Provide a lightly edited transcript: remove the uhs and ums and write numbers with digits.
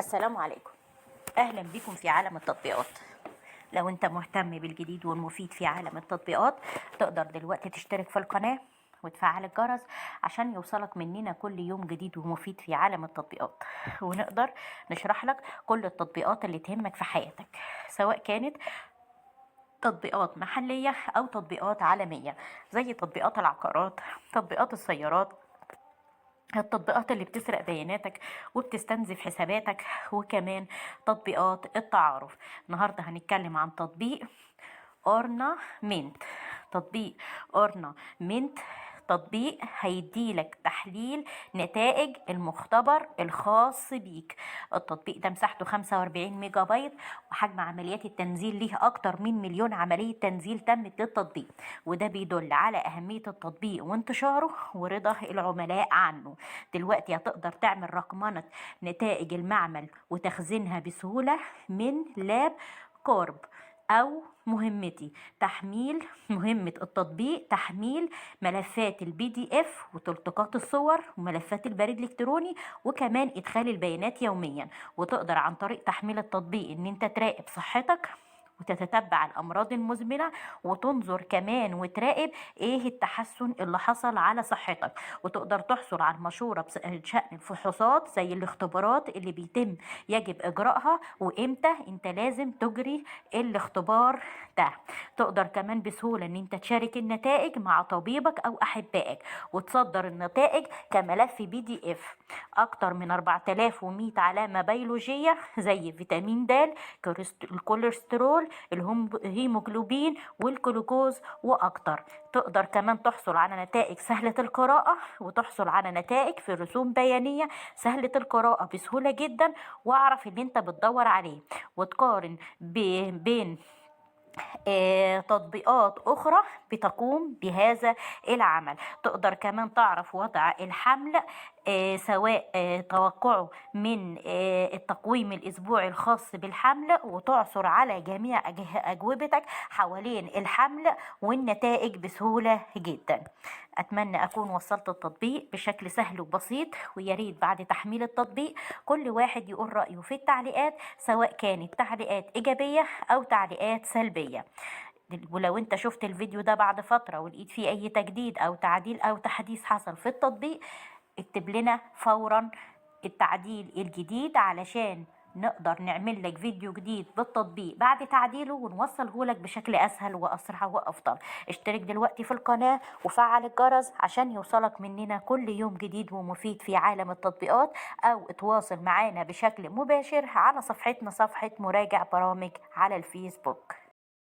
السلام عليكم. اهلا بكم في عالم التطبيقات. لو انت مهتم بالجديد والمفيد في عالم التطبيقات تقدر دلوقتي تشترك في القناة وتفعل الجرس عشان يوصلك مننا كل يوم جديد ومفيد في عالم التطبيقات، ونقدر نشرح لك كل التطبيقات اللي تهمك في حياتك، سواء كانت تطبيقات محلية أو تطبيقات عالمية، زي تطبيقات العقارات، تطبيقات السيارات، التطبيقات اللي بتسرق بياناتك وبتستنزف حساباتك، وكمان تطبيقات التعارف. النهاردة هنتكلم عن تطبيق اورنامنت. تطبيق اورنامنت تطبيق هيديلك تحليل نتائج المختبر الخاص بيك. التطبيق ده مساحته 45 ميجا بايت، وحجم عمليات التنزيل ليه أكتر من مليون عملية تنزيل تمت للتطبيق، وده بيدل على أهمية التطبيق وانتشاره ورضا العملاء عنه. دلوقتي هتقدر تعمل رقمنة نتائج المعمل وتخزينها بسهولة من لاب كورب أو مهمة التطبيق تحميل ملفات الPDF وتلتقاط الصور وملفات البريد الإلكتروني، وكمان إدخال البيانات يوميا. وتقدر عن طريق تحميل التطبيق إن أنت تراقب صحتك وتتتبع الأمراض المزمنة، وتنظر كمان وتراقب إيه التحسن اللي حصل على صحتك. وتقدر تحصل على المشورة بشأن الفحوصات زي الاختبارات اللي يجب إجراءها وإمتى أنت لازم تجري الاختبار ده. تقدر كمان بسهولة إن أنت تشارك النتائج مع طبيبك أو أحبائك، وتصدر النتائج كملف PDF. أكتر من 4100 علامة بيولوجية زي فيتامين د، الكوليسترول، الهيموجلوبين والجلوكوز وأكتر. تقدر كمان تحصل على نتائج سهلة القراءة، وتحصل على نتائج في رسوم بيانية سهلة القراءة بسهولة جدا، واعرف اللي انت بتدور عليه، وتقارن بين تطبيقات أخرى بتقوم بهذا العمل. تقدر كمان تعرف وضع الحمل، سواء توقعه من التقويم الأسبوعي الخاص بالحمل، وتعثر على جميع أجوبتك حوالين الحمل والنتائج بسهولة جدا. أتمنى أكون وصلت التطبيق بشكل سهل وبسيط، وياريت بعد تحميل التطبيق كل واحد يقول رأيه في التعليقات، سواء كانت تعليقات إيجابية أو تعليقات سلبية. ولو انت شفت الفيديو ده بعد فترة ولقيت فيه أي تجديد أو تعديل أو تحديث حصل في التطبيق، اكتب لنا فورا التعديل الجديد علشان نقدر نعمل لك فيديو جديد بالتطبيق بعد تعديله ونوصله لك بشكل أسهل وأسرع وأفضل. اشترك دلوقتي في القناة وفعل الجرس عشان يوصلك مننا كل يوم جديد ومفيد في عالم التطبيقات، أو اتواصل معانا بشكل مباشر على صفحتنا، صفحة مراجع برامج على الفيسبوك.